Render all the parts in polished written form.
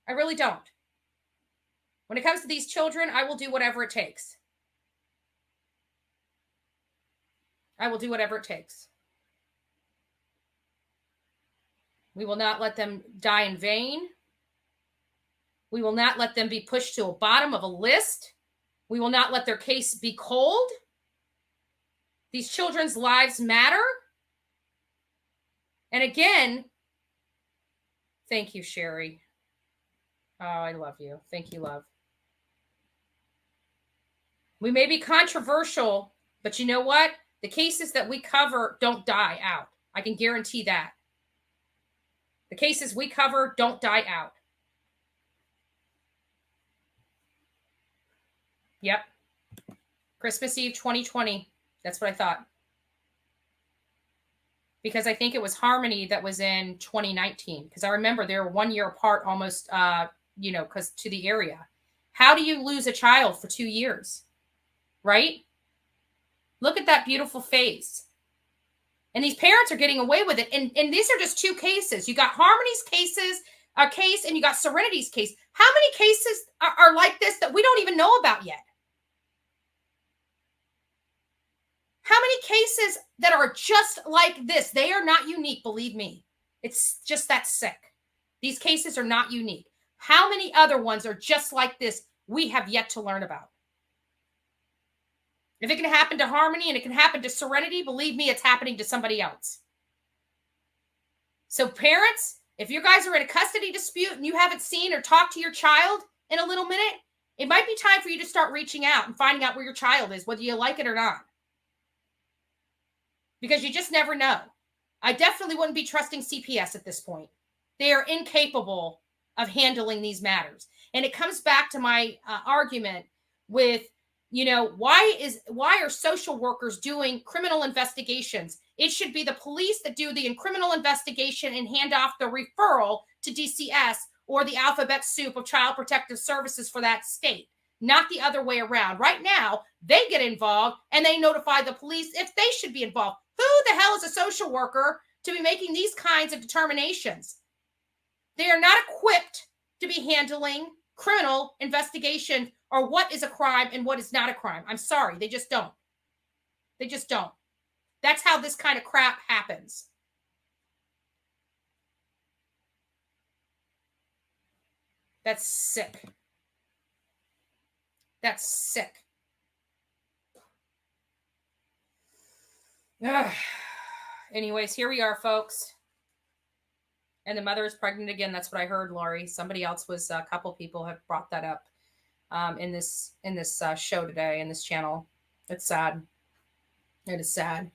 I really don't. When it comes to these children, I will do whatever it takes. I will do whatever it takes. We will not let them die in vain. We will not let them be pushed to a bottom of a list. We will not let their case be cold. These children's lives matter. And again, thank you, Sherry. Oh, I love you. Thank you, love. We may be controversial, but you know what? The cases that we cover don't die out. I can guarantee that. The cases we cover don't die out. Yep. Christmas Eve 2020. That's what I thought. Because I think it was Harmony that was in 2019. Because I remember they were 1 year apart almost, because to the area. How do you lose a child for 2 years? Right? Look at that beautiful face. And these parents are getting away with it. And these are just two cases. You got Harmony's case, and you got Serenity's case. How many cases are like this that we don't even know about yet? How many cases that are just like this? They are not unique, believe me. It's just that sick. These cases are not unique. How many other ones are just like this we have yet to learn about? If it can happen to Harmony and it can happen to Serenity, believe me, it's happening to somebody else. So parents, if you guys are in a custody dispute and you haven't seen or talked to your child in a little minute, it might be time for you to start reaching out and finding out where your child is, whether you like it or not. Because you just never know. I definitely wouldn't be trusting CPS at this point. They are incapable of handling these matters. And it comes back to my argument with, why are social workers doing criminal investigations? It should be the police that do the criminal investigation and hand off the referral to DCS or the alphabet soup of Child Protective Services for that state, not the other way around. Right now, they get involved and they notify the police if they should be involved. Who the hell is a social worker to be making these kinds of determinations? They are not equipped to be handling criminal investigation or what is a crime and what is not a crime. I'm sorry. They just don't. They just don't. That's how this kind of crap happens. That's sick. That's sick. Ugh. Anyways, here we are, folks. And the mother is pregnant again. That's what I heard, Lori. Somebody else was, a couple people have brought that up in this show today, in this channel. It's sad. It is sad.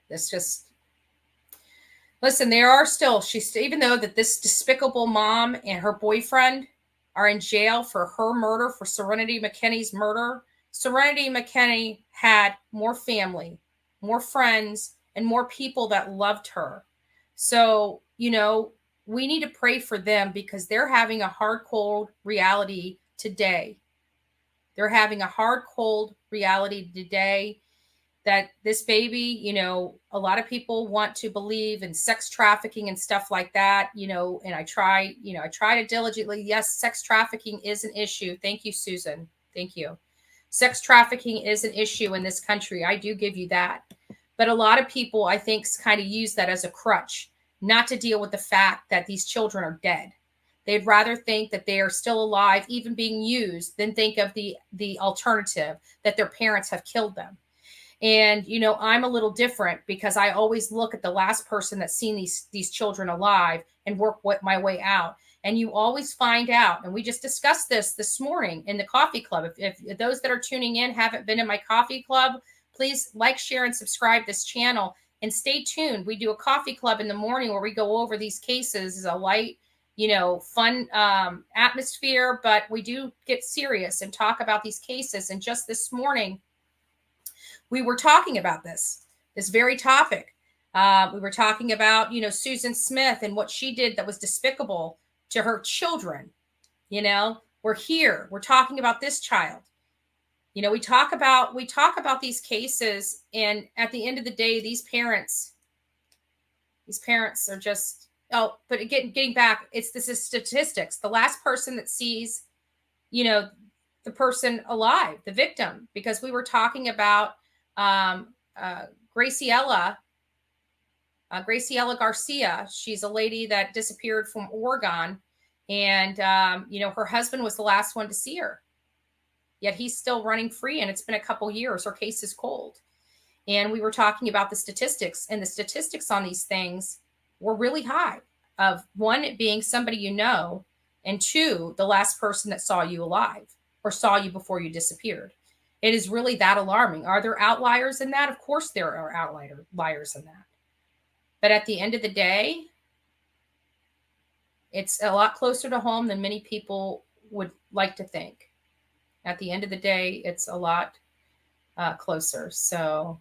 This just, listen, there are still, even though that this despicable mom and her boyfriend are in jail for her murder, for Serenity McKinney's murder, Serenity McKinney had more family, more friends, and more people that loved her. So, we need to pray for them because they're having a hard, cold reality today. They're having a hard, cold reality today that this baby, a lot of people want to believe in sex trafficking and stuff like that, and I try to diligently. Yes, sex trafficking is an issue. Thank you, Susan. Thank you. Sex trafficking is an issue in this country. I do give you that. But a lot of people, I think, kind of use that as a crutch, not to deal with the fact that these children are dead. They'd rather think that they are still alive, even being used, than think of the alternative that their parents have killed them. And, I'm a little different because I always look at the last person that's seen these children alive and work my way out. And you always find out. And we just discussed this morning in the coffee club. If those that are tuning in haven't been in my coffee club, please like, share, and subscribe this channel and stay tuned. We do a coffee club in the morning where we go over these cases. It's a light, fun atmosphere, but we do get serious and talk about these cases. And just this morning, we were talking about this very topic. We were talking about, Susan Smith and what she did that was despicable to her children. We're here. We're talking about this child. We talk about these cases, and at the end of the day, these parents are just, but again, getting back, this is statistics. The last person that sees, the person alive, the victim, because we were talking about Graciela Garcia. She's a lady that disappeared from Oregon, and her husband was the last one to see her. Yet he's still running free, and it's been a couple years. Her case is cold. And we were talking about the statistics, and the statistics on these things were really high, of one, it being somebody and two, the last person that saw you alive or saw you before you disappeared. It is really that alarming. Are there outliers in that? Of course there are outliers in that. But at the end of the day, it's a lot closer to home than many people would like to think. At the end of the day, it's a lot closer. So,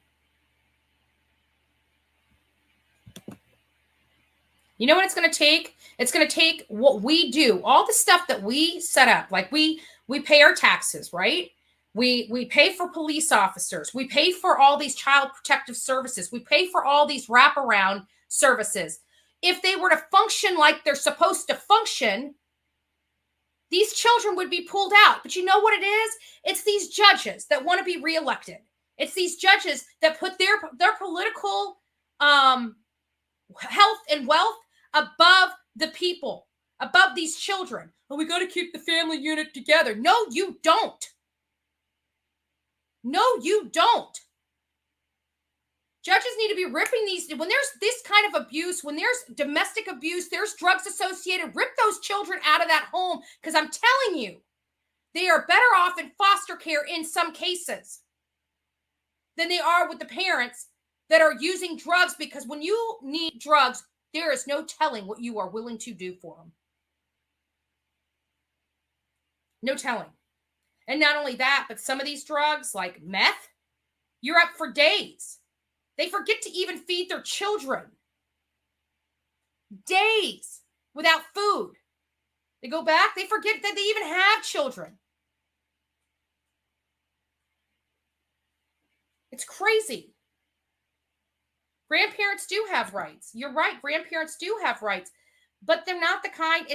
you know what it's going to take? It's going to take what we do, all the stuff that we set up. Like we pay our taxes, right? We pay for police officers. We pay for all these child protective services. We pay for all these wraparound services. If they were to function like they're supposed to function, these children would be pulled out. But you know what it is? It's these judges that want to be reelected. It's these judges that put their political health and wealth above the people, above these children. Well, we got to keep the family unit together. No, you don't. No, you don't. Judges need to be ripping these. When there's this kind of abuse, when there's domestic abuse, there's drugs associated, rip those children out of that home. Because I'm telling you, they are better off in foster care in some cases than they are with the parents that are using drugs. Because when you need drugs, there is no telling what you are willing to do for them. No telling. And not only that, but some of these drugs, like meth, you're up for days. They forget to even feed their children. Days without food. They go back, they forget that they even have children. It's crazy. Grandparents do have rights. You're right, grandparents do have rights. But they're not the kind,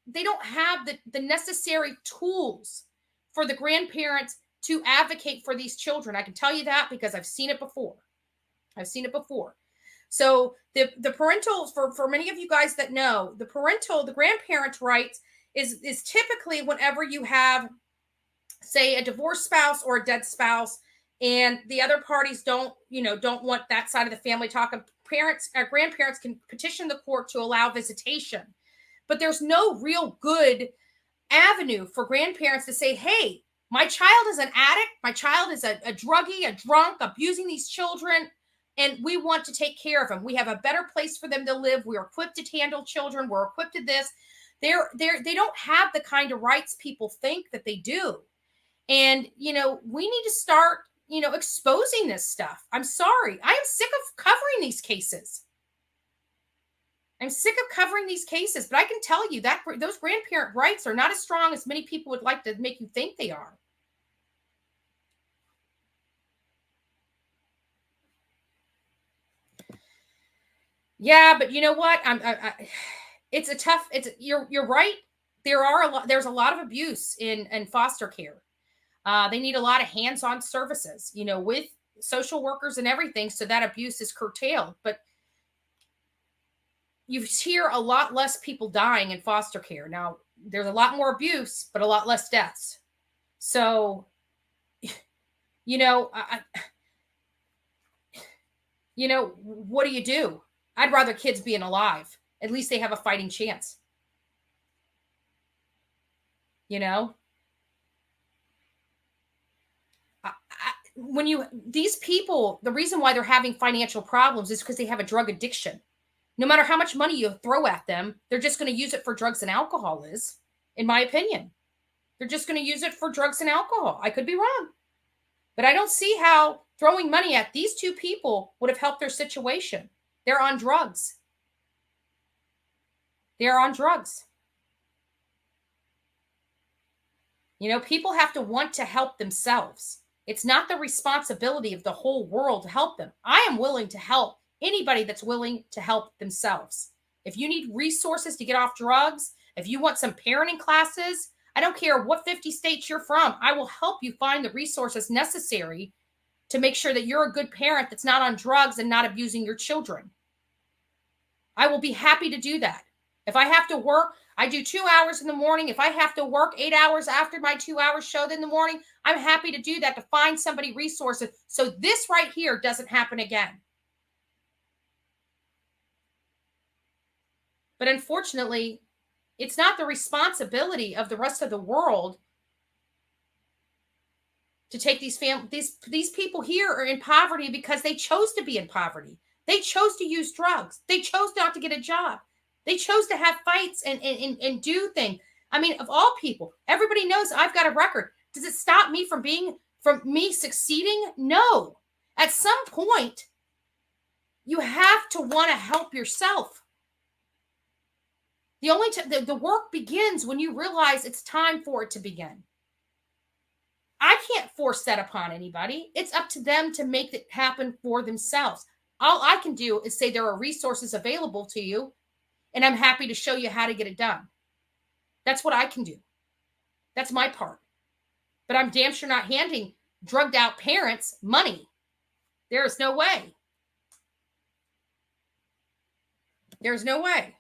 they don't have the necessary tools for the grandparents to advocate for these children. I can tell you that because I've seen it before. So the parental, for many of you guys that know, the grandparents' rights is typically whenever you have, say, a divorced spouse or a dead spouse, and the other parties don't want that side of the family talking. Grandparents can petition the court to allow visitation, but there's no real good avenue for grandparents to say, hey, my child is an addict, my child is a druggie, a drunk, abusing these children, and we want to take care of them. We have a better place for them to live. We're equipped to handle children. We're equipped to this. They don't have the kind of rights people think that they do. And, we need to start, exposing this stuff. I'm sorry. I am sick of covering these cases. But I can tell you that those grandparent rights are not as strong as many people would like to make you think they are. Yeah, but you know what? You're right. There's a lot of abuse in foster care. They need a lot of hands-on services, with social workers and everything, so that abuse is curtailed. But you hear a lot less people dying in foster care. Now, there's a lot more abuse, but a lot less deaths. So, what do you do? I'd rather kids being alive. At least they have a fighting chance. These people, the reason why they're having financial problems is because they have a drug addiction. No matter how much money you throw at them, they're just going to use it for drugs and alcohol, in my opinion. They're just going to use it for drugs and alcohol. I could be wrong. But I don't see how throwing money at these two people would have helped their situation. They're on drugs. People have to want to help themselves. It's not the responsibility of the whole world to help them. I am willing to help anybody that's willing to help themselves. If you need resources to get off drugs, if you want some parenting classes, I don't care what 50 states you're from, I will help you find the resources necessary to make sure that you're a good parent that's not on drugs and not abusing your children. I will be happy to do that. If I have to work, I do 2 hours in the morning. If I have to work 8 hours after my 2 hours show in the morning, I'm happy to do that to find somebody resources so this right here doesn't happen again. But unfortunately, it's not the responsibility of the rest of the world to take these people here are in poverty because they chose to be in poverty. They chose to use drugs. They chose not to get a job. They chose to have fights and do things. I mean, of all people, everybody knows I've got a record. Does it stop me from me succeeding? No. At some point, you have to want to help yourself. The work begins when you realize it's time for it to begin. I can't force that upon anybody. It's up to them to make it happen for themselves. All I can do is say there are resources available to you, and I'm happy to show you how to get it done. That's what I can do. That's my part. But I'm damn sure not handing drugged out parents money. There is no way. There's no way.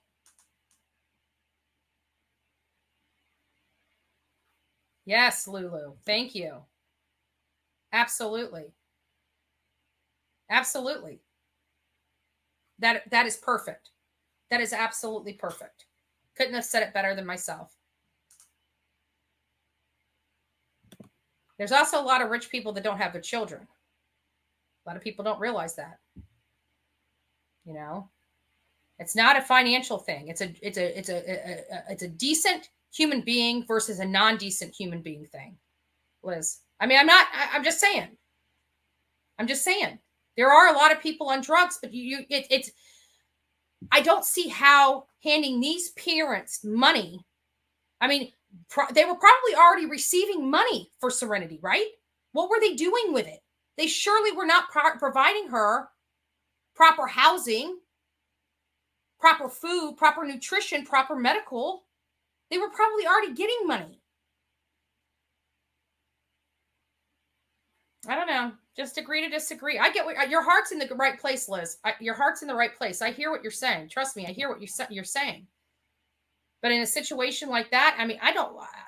Yes, Lulu. Thank you. Absolutely. Absolutely. That is perfect. That is absolutely perfect. Couldn't have said it better than myself. There's also a lot of rich people that don't have their children. A lot of people don't realize that. It's not a financial thing. It's a decent human being versus a non-decent human being thing, Liz. I mean, I'm just saying. There are a lot of people on drugs, but I don't see how handing these parents money. I mean, they were probably already receiving money for Serenity, right? What were they doing with it? They surely were not providing her proper housing, proper food, proper nutrition, proper medical. They were probably already getting money. I don't know. Just agree to disagree. I get your heart's in the right place, Liz. Your heart's in the right place. I hear what you're saying. Trust me, I hear what you're saying. But in a situation like that, I mean,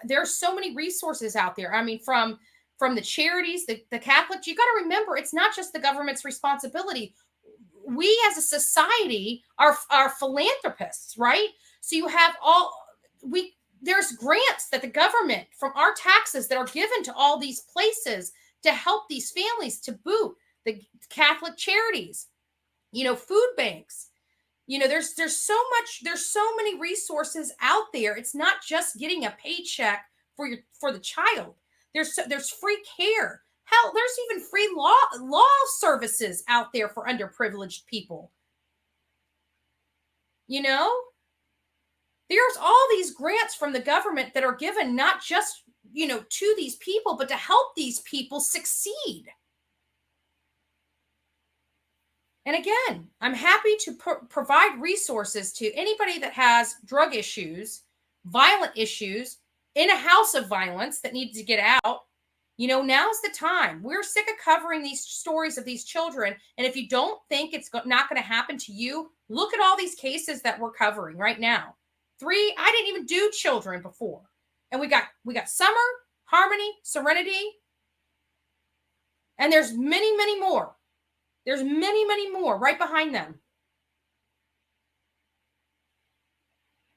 there's so many resources out there. I mean, from the charities, the Catholics, you got to remember, it's not just the government's responsibility. We as a society are philanthropists, right? So you have there's grants that the government from our taxes that are given to all these places to help these families to boot. The Catholic charities, food banks. There's so many resources out there. It's not just getting a paycheck for the child. There's free care. Hell, there's even free law services out there for underprivileged people. There's all these grants from the government that are given not just, to these people, but to help these people succeed. And again, I'm happy to provide resources to anybody that has drug issues, violent issues, in a house of violence that needs to get out. Now's the time. We're sick of covering these stories of these children. And if you don't think it's not going to happen to you, look at all these cases that we're covering right now. 3, I didn't even do children before. And we got Summer, Harmony, Serenity. And there's many, many more. There's many, many more right behind them.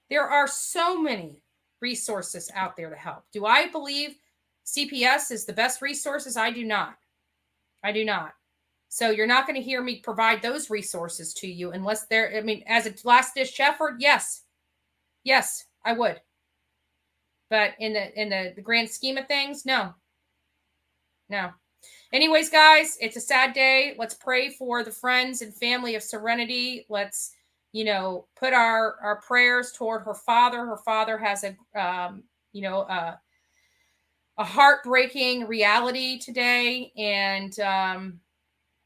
There are so many resources out there to help. Do I believe CPS is the best resources? I do not. So you're not going to hear me provide those resources to you unless as a last-ditch effort, yes, I would. But in the grand scheme of things, no. Anyways, guys, it's a sad day. Let's pray for the friends and family of Serenity. Let's, put our prayers toward her father. Her father has a heartbreaking reality today. And,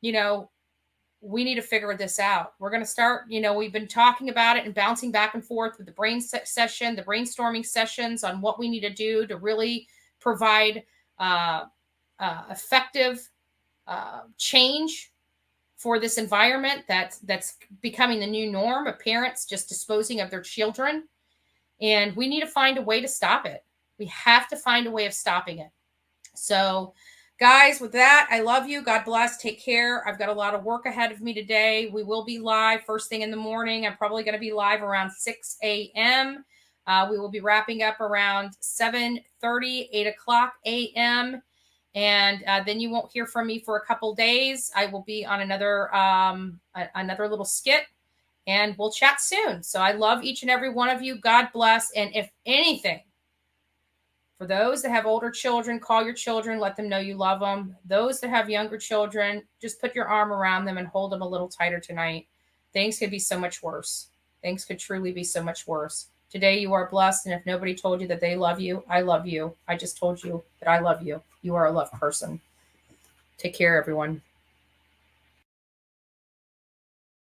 you know, we need to figure this out. We're going to start, we've been talking about it and bouncing back and forth with the session, the brainstorming sessions on what we need to do to really provide effective change for this environment that's becoming the new norm of parents just disposing of their children. And we need to find a way to stop it. We have to find a way of stopping it. So, guys, with that, I love you. God bless. Take care. I've got a lot of work ahead of me today. We will be live first thing in the morning. I'm probably going to be live around 6 a.m. We will be wrapping up around 7:30, 8 o'clock a.m. And then you won't hear from me for a couple days. I will be on another little skit, and we'll chat soon. So I love each and every one of you. God bless. And if anything, for those that have older children, call your children, let them know you love them. Those that have younger children, just put your arm around them and hold them a little tighter tonight. Things could be so much worse. Things could truly be so much worse. Today you are blessed, and if nobody told you that they love you, I love you. I just told you that I love you. You are a loved person. Take care, everyone.